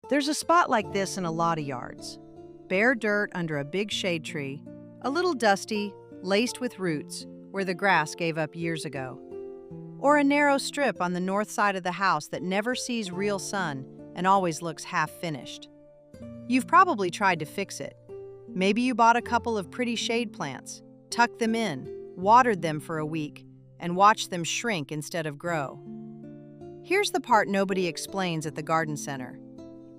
There's a spot like this in a lot of yards. Bare dirt under a big shade tree, a little dusty, laced with roots, where the grass gave up years ago. Or a narrow strip on the north side of the house that never sees real sun and always looks half-finished. You've probably tried to fix it. Maybe you bought a couple of pretty shade plants, tucked them in, watered them for a week, and watched them shrink instead of grow. Here's the part nobody explains at the garden center.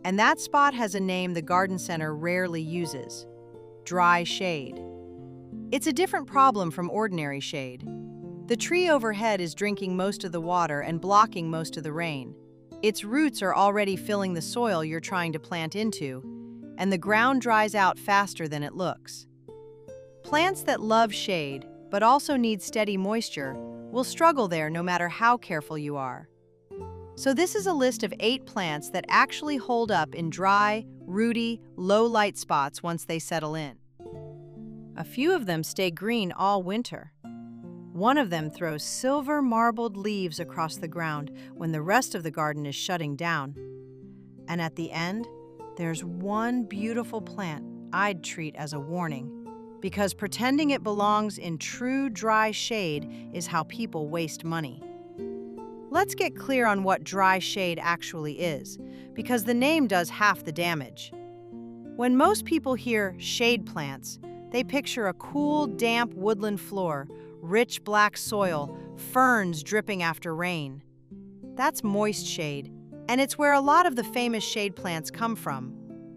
And that spot has a name the garden center rarely uses: dry shade. It's a different problem from ordinary shade. The tree overhead is drinking most of the water and blocking most of the rain. Its roots are already filling the soil you're trying to plant into, and the ground dries out faster than it looks. Plants that love shade, but also need steady moisture, will struggle there no matter how careful you are. So this is a list of 8 plants that actually hold up in dry, rooty, low-light spots once they settle in. A few of them stay green all winter. One of them throws silver marbled leaves across the ground when the rest of the garden is shutting down. And at the end, there's one beautiful plant I'd treat as a warning, because pretending it belongs in true dry shade is how people waste money. Let's get clear on what dry shade actually is, because the name does half the damage. When most people hear shade plants, they picture a cool, damp woodland floor, rich black soil, ferns dripping after rain. That's moist shade, and it's where a lot of the famous shade plants come from.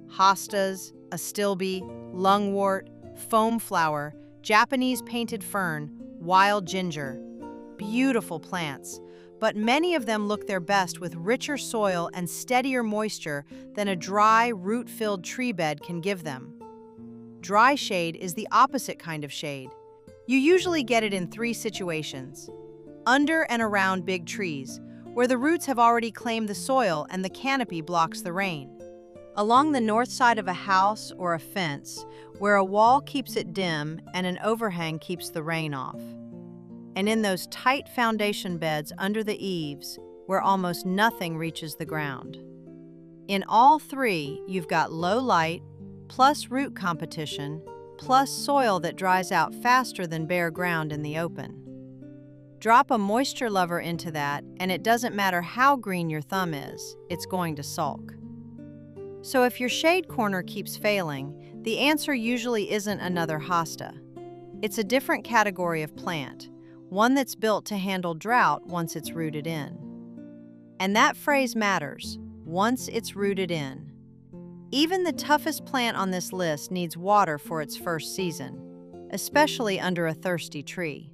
Hostas, astilbe, lungwort, foam flower, Japanese painted fern, wild ginger. Beautiful plants, but many of them look their best with richer soil and steadier moisture than a dry, root-filled tree bed can give them. Dry shade is the opposite kind of shade. You usually get it in 3 situations: under and around big trees, where the roots have already claimed the soil and the canopy blocks the rain; along the north side of a house or a fence, where a wall keeps it dim and an overhang keeps the rain off; and in those tight foundation beds under the eaves, where almost nothing reaches the ground. In all 3, you've got low light, plus root competition, plus soil that dries out faster than bare ground in the open. Drop a moisture lover into that, and it doesn't matter how green your thumb is, it's going to sulk. So if your shade corner keeps failing, the answer usually isn't another hosta. It's a different category of plant, one that's built to handle drought once it's rooted in. And that phrase matters: once it's rooted in. Even the toughest plant on this list needs water for its first season, especially under a thirsty tree.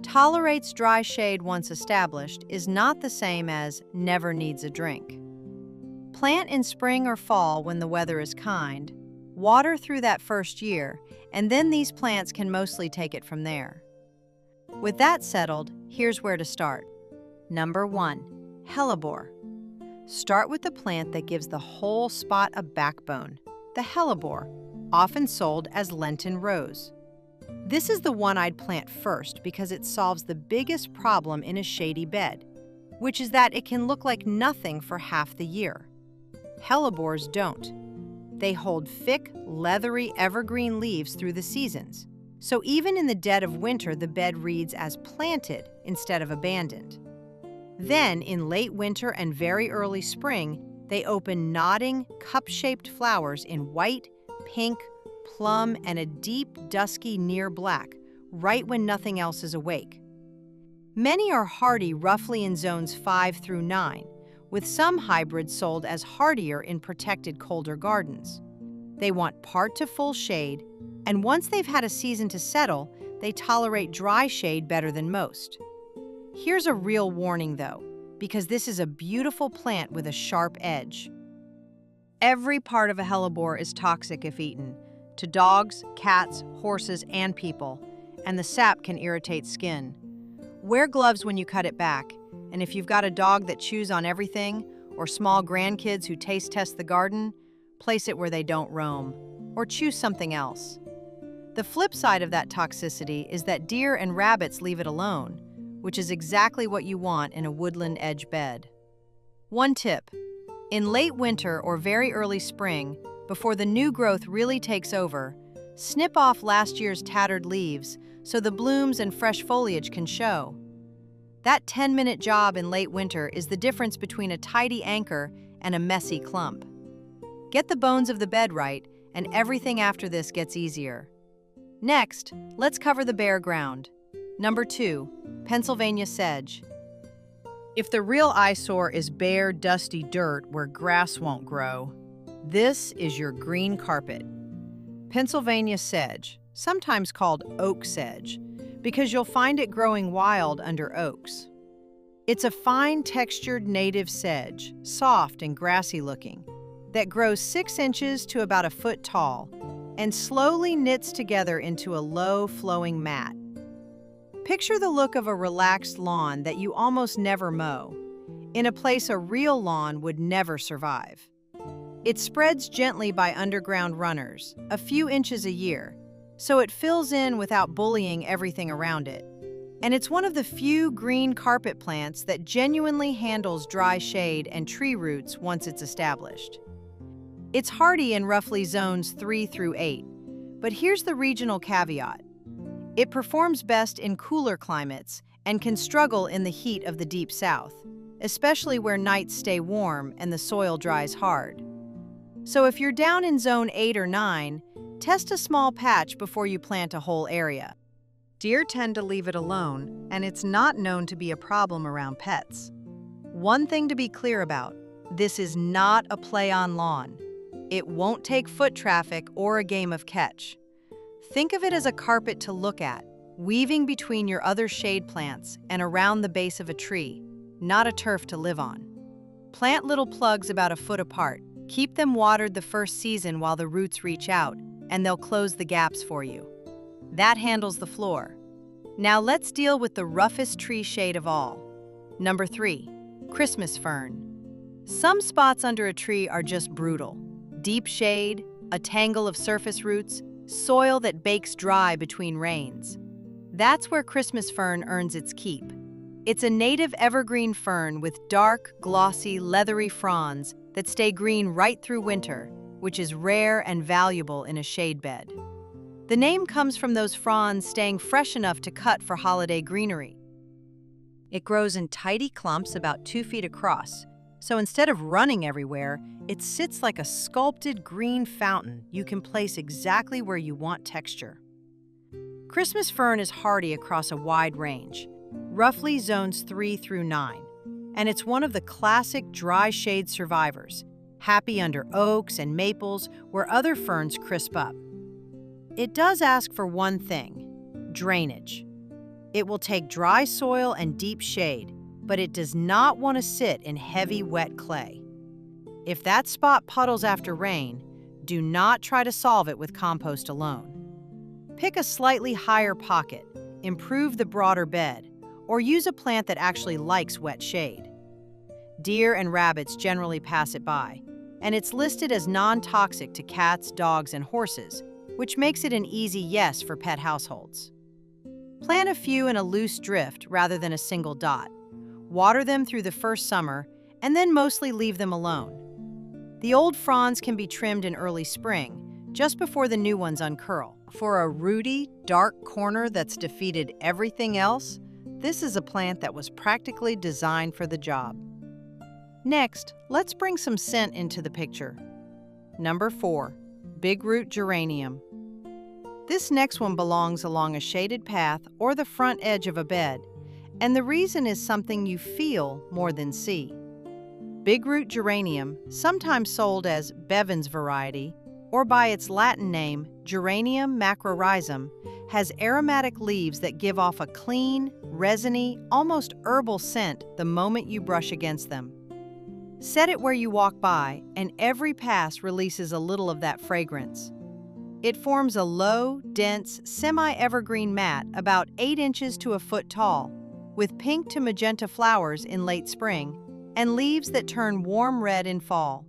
Tolerates dry shade once established is not the same as never needs a drink. Plant in spring or fall when the weather is kind, water through that first year, and then these plants can mostly take it from there. With that settled, here's where to start. Number 1, Hellebore. Start with the plant that gives the whole spot a backbone, the Hellebore, often sold as Lenten rose. This is the one I'd plant first because it solves the biggest problem in a shady bed, which is that it can look like nothing for half the year. Hellebores don't. They hold thick, leathery evergreen leaves through the seasons, so even in the dead of winter the bed reads as planted instead of abandoned. Then, in late winter and very early spring, they open nodding, cup-shaped flowers in white, pink, plum, and a deep, dusky near black, right when nothing else is awake. Many are hardy roughly in zones 5 through 9, with some hybrids sold as hardier in protected colder gardens. They want part to full shade, and once they've had a season to settle, they tolerate dry shade better than most. Here's a real warning though, because this is a beautiful plant with a sharp edge. Every part of a hellebore is toxic if eaten, to dogs, cats, horses, and people, and the sap can irritate skin. Wear gloves when you cut it back, and if you've got a dog that chews on everything, or small grandkids who taste test the garden, place it where they don't roam, or choose something else. The flip side of that toxicity is that deer and rabbits leave it alone, which is exactly what you want in a woodland edge bed. One tip: In late winter or very early spring, before the new growth really takes over, snip off last year's tattered leaves so the blooms and fresh foliage can show. That 10-minute job in late winter is the difference between a tidy anchor and a messy clump. Get the bones of the bed right, and everything after this gets easier. Next, let's cover the bare ground. Number 2, Pennsylvania sedge. If the real eyesore is bare, dusty dirt where grass won't grow, this is your green carpet. Pennsylvania sedge, sometimes called oak sedge, because you'll find it growing wild under oaks. It's a fine textured native sedge, soft and grassy looking, that grows 6 inches to about a foot tall and slowly knits together into a low flowing mat. Picture the look of a relaxed lawn that you almost never mow, in a place a real lawn would never survive. It spreads gently by underground runners, a few inches a year, so it fills in without bullying everything around it. And it's one of the few green carpet plants that genuinely handles dry shade and tree roots once it's established. It's hardy in roughly zones 3 through 8, but here's the regional caveat. It performs best in cooler climates and can struggle in the heat of the deep south, especially where nights stay warm and the soil dries hard. So if you're down in zone 8 or 9, test a small patch before you plant a whole area. Deer tend to leave it alone, and it's not known to be a problem around pets. One thing to be clear about, this is not a play-on lawn. It won't take foot traffic or a game of catch. Think of it as a carpet to look at, weaving between your other shade plants and around the base of a tree, not a turf to live on. Plant little plugs about a foot apart. Keep them watered the first season while the roots reach out, and they'll close the gaps for you. That handles the floor. Now let's deal with the roughest tree shade of all. Number 3, Christmas fern. Some spots under a tree are just brutal. Deep shade, a tangle of surface roots, soil that bakes dry between rains. That's where Christmas fern earns its keep. It's a native evergreen fern with dark, glossy, leathery fronds that stay green right through winter, which is rare and valuable in a shade bed. The name comes from those fronds staying fresh enough to cut for holiday greenery. It grows in tidy clumps about 2 feet across, so instead of running everywhere, it sits like a sculpted green fountain you can place exactly where you want texture. Christmas fern is hardy across a wide range, roughly zones 3 through 9, and it's one of the classic dry shade survivors, happy under oaks and maples where other ferns crisp up. It does ask for one thing: drainage. It will take dry soil and deep shade, but it does not want to sit in heavy, wet clay. If that spot puddles after rain, do not try to solve it with compost alone. Pick a slightly higher pocket, improve the broader bed, or use a plant that actually likes wet shade. Deer and rabbits generally pass it by, and it's listed as non-toxic to cats, dogs, and horses, which makes it an easy yes for pet households. Plant a few in a loose drift rather than a single dot. Water them through the first summer, and then mostly leave them alone. The old fronds can be trimmed in early spring, just before the new ones uncurl. For a rooty, dark corner that's defeated everything else, this is a plant that was practically designed for the job. Next, let's bring some scent into the picture. Number 4, Bigroot Geranium. This next one belongs along a shaded path or the front edge of a bed, and the reason is something you feel more than see. Bigroot geranium, sometimes sold as Bevan's variety, or by its Latin name, Geranium macrorhizum, has aromatic leaves that give off a clean, resiny, almost herbal scent the moment you brush against them. Set it where you walk by, and every pass releases a little of that fragrance. It forms a low, dense, semi-evergreen mat about 8 inches to a foot tall, with pink to magenta flowers in late spring and leaves that turn warm red in fall.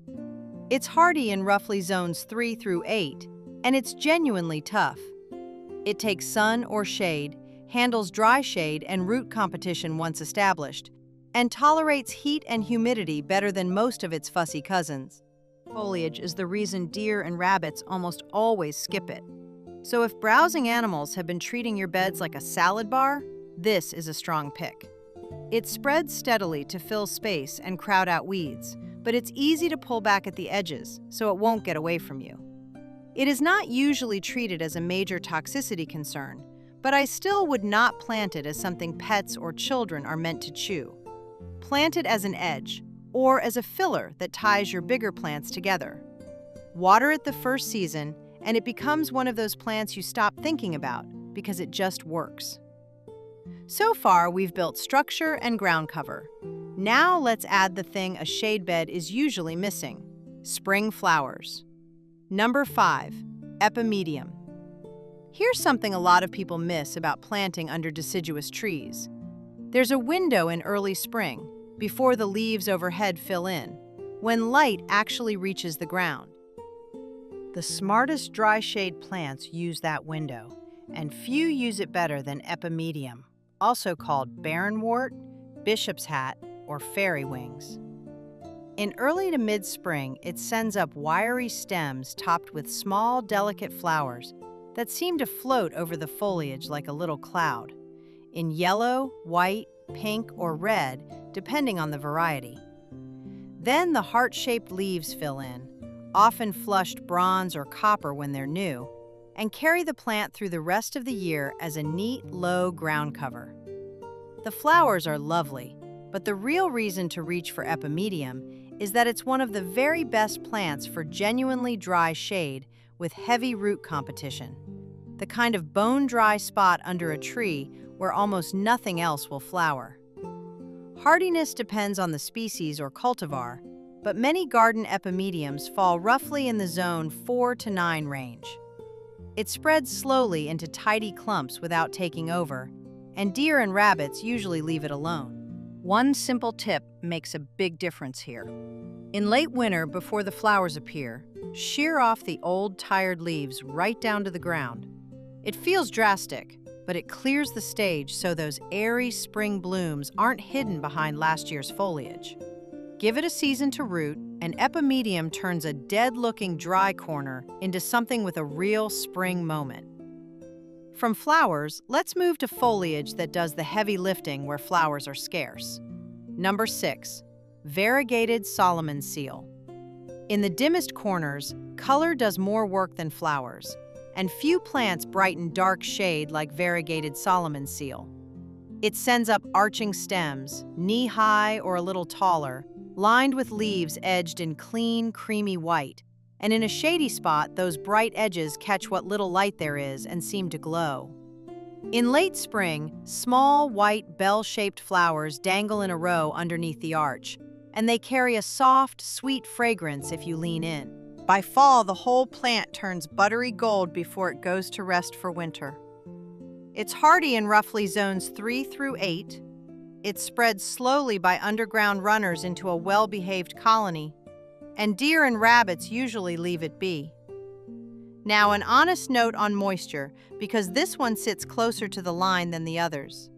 It's hardy in roughly zones 3 through 8, and it's genuinely tough. It takes sun or shade, handles dry shade and root competition once established, and tolerates heat and humidity better than most of its fussy cousins. Foliage is the reason deer and rabbits almost always skip it. So if browsing animals have been treating your beds like a salad bar, this is a strong pick. It spreads steadily to fill space and crowd out weeds, but it's easy to pull back at the edges, so it won't get away from you. It is not usually treated as a major toxicity concern, but I still would not plant it as something pets or children are meant to chew. Plant it as an edge, or as a filler that ties your bigger plants together. Water it the first season, and it becomes one of those plants you stop thinking about because it just works. So far, we've built structure and ground cover. Now let's add the thing a shade bed is usually missing: spring flowers. Number 5, Epimedium. Here's something a lot of people miss about planting under deciduous trees. There's a window in early spring, before the leaves overhead fill in, when light actually reaches the ground. The smartest dry shade plants use that window, and few use it better than Epimedium, also called barrenwort, bishop's hat, or fairy wings. In early to mid-spring, it sends up wiry stems topped with small, delicate flowers that seem to float over the foliage like a little cloud, in yellow, white, pink, or red, depending on the variety. Then the heart-shaped leaves fill in, often flushed bronze or copper when they're new, and carry the plant through the rest of the year as a neat, low ground cover. The flowers are lovely, but the real reason to reach for Epimedium is that it's one of the very best plants for genuinely dry shade with heavy root competition, the kind of bone-dry spot under a tree where almost nothing else will flower. Hardiness depends on the species or cultivar, but many garden epimediums fall roughly in the zone 4 to 9 range. It spreads slowly into tidy clumps without taking over, and deer and rabbits usually leave it alone. One simple tip makes a big difference here. In late winter, before the flowers appear, shear off the old, tired leaves right down to the ground. It feels drastic, but it clears the stage so those airy spring blooms aren't hidden behind last year's foliage. Give it a season to root, and Epimedium turns a dead-looking dry corner into something with a real spring moment. From flowers, let's move to foliage that does the heavy lifting where flowers are scarce. Number 6, Variegated Solomon Seal. In the dimmest corners, color does more work than flowers, and few plants brighten dark shade like Variegated Solomon Seal. It sends up arching stems, knee-high or a little taller, lined with leaves edged in clean, creamy white, and in a shady spot, those bright edges catch what little light there is and seem to glow. In late spring, small, white, bell-shaped flowers dangle in a row underneath the arch, and they carry a soft, sweet fragrance if you lean in. By fall, the whole plant turns buttery gold before it goes to rest for winter. It's hardy in roughly zones 3 through 8. It spreads slowly by underground runners into a well-behaved colony, and deer and rabbits usually leave it be. Now, an honest note on moisture, because this one sits closer to the line than the others.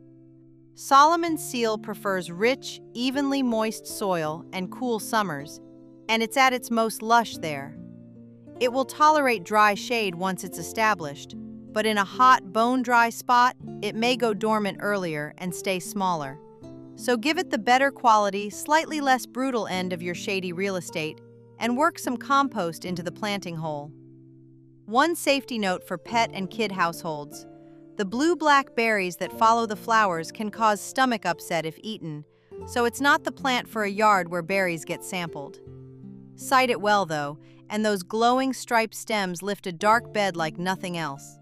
Solomon Seal prefers rich, evenly moist soil and cool summers, and it's at its most lush there. It will tolerate dry shade once it's established, but in a hot, bone-dry spot, it may go dormant earlier and stay smaller. So give it the better quality, slightly less brutal end of your shady real estate, and work some compost into the planting hole. One safety note for pet and kid households: the blue-black berries that follow the flowers can cause stomach upset if eaten, so it's not the plant for a yard where berries get sampled. Site it well, though, and those glowing striped stems lift a dark bed like nothing else.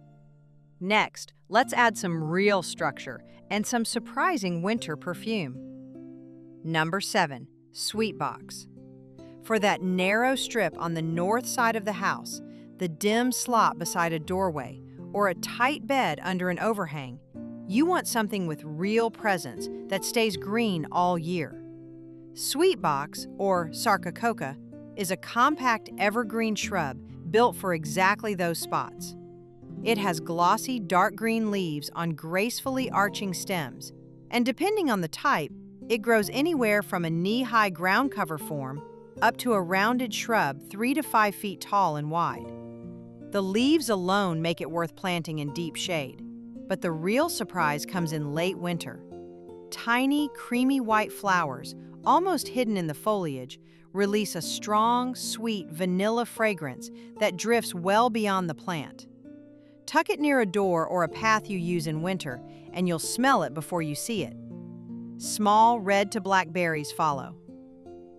Next, let's add some real structure and some surprising winter perfume. Number 7, Sweetbox. For that narrow strip on the north side of the house, the dim slot beside a doorway, or a tight bed under an overhang, you want something with real presence that stays green all year. Sweetbox, or Sarcocoa, is a compact evergreen shrub built for exactly those spots. It has glossy dark green leaves on gracefully arching stems, and depending on the type, It grows anywhere from a knee-high ground cover form up to a rounded shrub 3 to 5 feet tall and wide. The leaves alone make it worth planting in deep shade, but the real surprise comes in late winter. Tiny, creamy white flowers, almost hidden in the foliage, release a strong, sweet vanilla fragrance that drifts well beyond the plant. Tuck it near a door or a path you use in winter, and you'll smell it before you see it. Small red to black berries follow.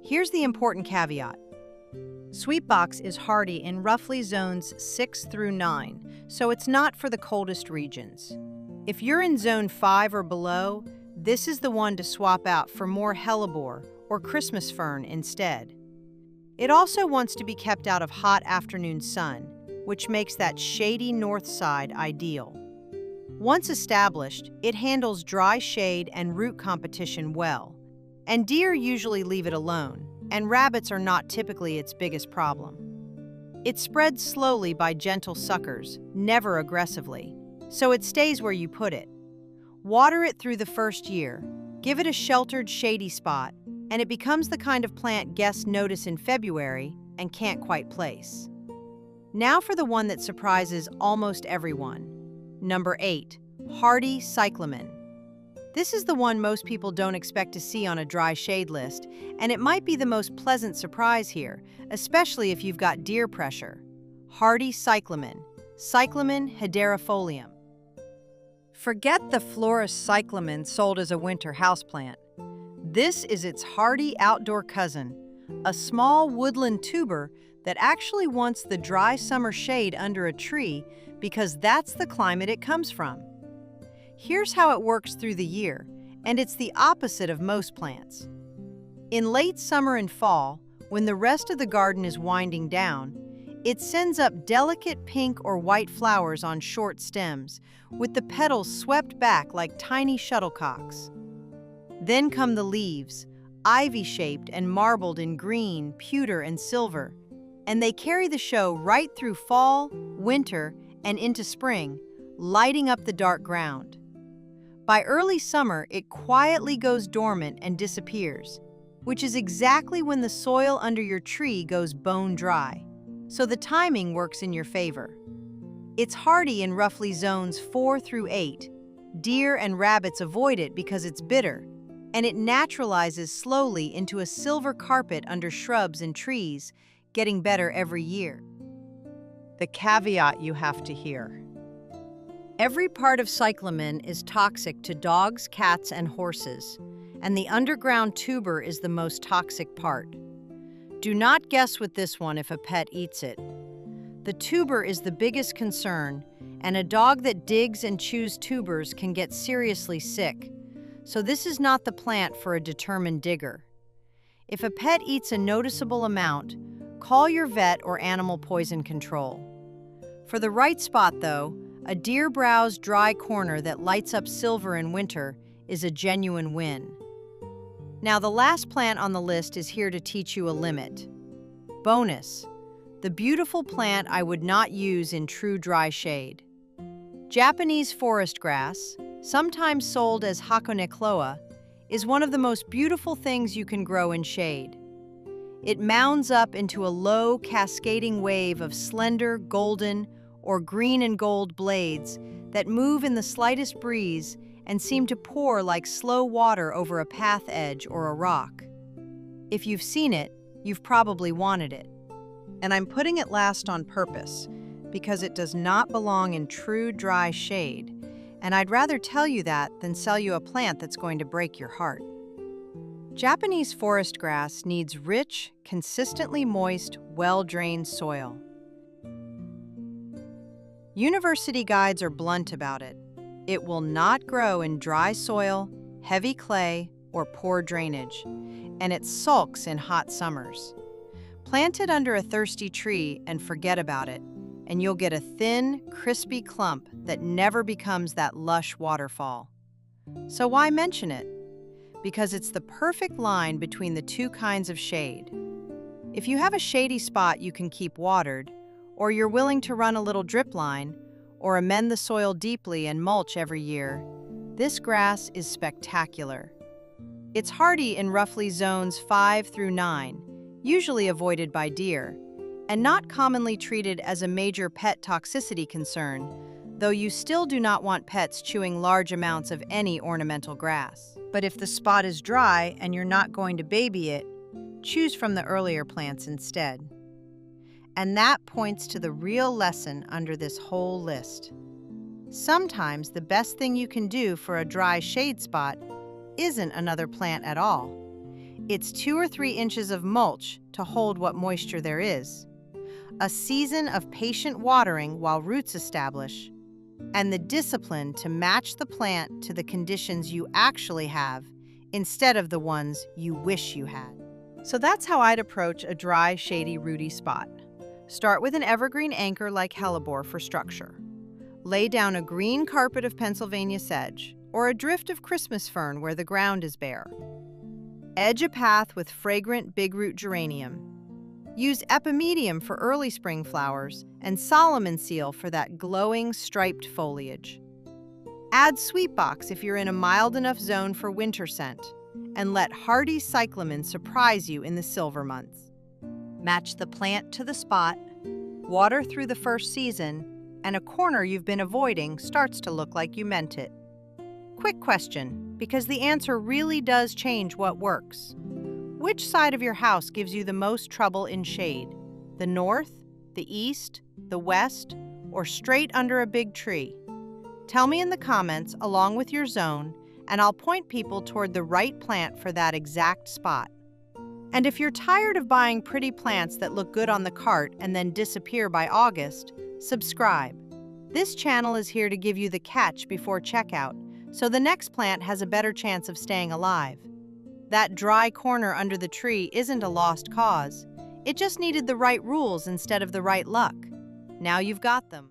Here's the important caveat. Sweetbox is hardy in roughly zones 6 through 9, so it's not for the coldest regions. If you're in zone 5 or below, this is the one to swap out for more Hellebore or Christmas fern instead. It also wants to be kept out of hot afternoon sun, which makes that shady north side ideal. Once established, it handles dry shade and root competition well, and deer usually leave it alone, and rabbits are not typically its biggest problem. It spreads slowly by gentle suckers, never aggressively, so it stays where you put it. Water it through the first year, give it a sheltered, shady spot, and it becomes the kind of plant guests notice in February and can't quite place. Now for the one that surprises almost everyone. Number 8, hardy Cyclamen. This is the one most people don't expect to see on a dry shade list, and it might be the most pleasant surprise here, especially if you've got deer pressure. Hardy Cyclamen, Cyclamen hederifolium. Forget the florist cyclamen sold as a winter houseplant. This is its hardy outdoor cousin, a small woodland tuber that actually wants the dry summer shade under a tree because that's the climate it comes from. Here's how it works through the year, and it's the opposite of most plants. In late summer and fall, when the rest of the garden is winding down, it sends up delicate pink or white flowers on short stems, with the petals swept back like tiny shuttlecocks. Then come the leaves, ivy-shaped and marbled in green, pewter, and silver, and they carry the show right through fall, winter, and into spring, lighting up the dark ground. By early summer, it quietly goes dormant and disappears, which is exactly when the soil under your tree goes bone dry. So the timing works in your favor. It's hardy in roughly zones 4 through 8. Deer and rabbits avoid it because it's bitter, and it naturalizes slowly into a silver carpet under shrubs and trees, getting better every year. The caveat you have to hear. Every part of Cyclamen is toxic to dogs, cats, and horses, and the underground tuber is the most toxic part. Do not guess with this one if a pet eats it. The tuber is the biggest concern, and a dog that digs and chews tubers can get seriously sick, so this is not the plant for a determined digger. If a pet eats a noticeable amount, call your vet or animal poison control. For the right spot, though, a deer browse dry corner that lights up silver in winter is a genuine win. Now, the last plant on the list is here to teach you a limit. Bonus, the beautiful plant I would not use in true dry shade. Japanese forest grass, sometimes sold as Hakonekloa, is one of the most beautiful things you can grow in shade. It mounds up into a low, cascading wave of slender, golden, or green and gold blades that move in the slightest breeze and seem to pour like slow water over a path edge or a rock. If you've seen it, you've probably wanted it. And I'm putting it last on purpose, because it does not belong in true dry shade, and I'd rather tell you that than sell you a plant that's going to break your heart. Japanese forest grass needs rich, consistently moist, well-drained soil. University guides are blunt about it. It will not grow in dry soil, heavy clay, or poor drainage, and it sulks in hot summers. Plant it under a thirsty tree and forget about it, and you'll get a thin, crispy clump that never becomes that lush waterfall. So why mention it? Because it's the perfect line between the two kinds of shade. If you have a shady spot you can keep watered, or you're willing to run a little drip line, or amend the soil deeply and mulch every year, this grass is spectacular. It's hardy in roughly zones 5 through 9, usually avoided by deer, and not commonly treated as a major pet toxicity concern, though you still do not want pets chewing large amounts of any ornamental grass. But if the spot is dry and you're not going to baby it, choose from the earlier plants instead. And that points to the real lesson under this whole list. Sometimes the best thing you can do for a dry shade spot isn't another plant at all. It's 2 or 3 inches of mulch to hold what moisture there is, a season of patient watering while roots establish, and the discipline to match the plant to the conditions you actually have instead of the ones you wish you had. So that's how I'd approach a dry, shady, rooty spot. Start with an evergreen anchor like Hellebore for structure. Lay down a green carpet of Pennsylvania sedge or a drift of Christmas fern where the ground is bare. Edge a path with fragrant Bigroot geranium. Use Epimedium for early spring flowers and Solomon seal for that glowing striped foliage. Add Sweetbox if you're in a mild enough zone for winter scent, and let hardy Cyclamen surprise you in the silver months. Match the plant to the spot, water through the first season, and a corner you've been avoiding starts to look like you meant it. Quick question, because the answer really does change what works. Which side of your house gives you the most trouble in shade? The north, the east, the west, or straight under a big tree? Tell me in the comments along with your zone, and I'll point people toward the right plant for that exact spot. And if you're tired of buying pretty plants that look good on the cart and then disappear by August, subscribe. This channel is here to give you the catch before checkout, so the next plant has a better chance of staying alive. That dry corner under the tree isn't a lost cause. It just needed the right rules instead of the right luck. Now you've got them.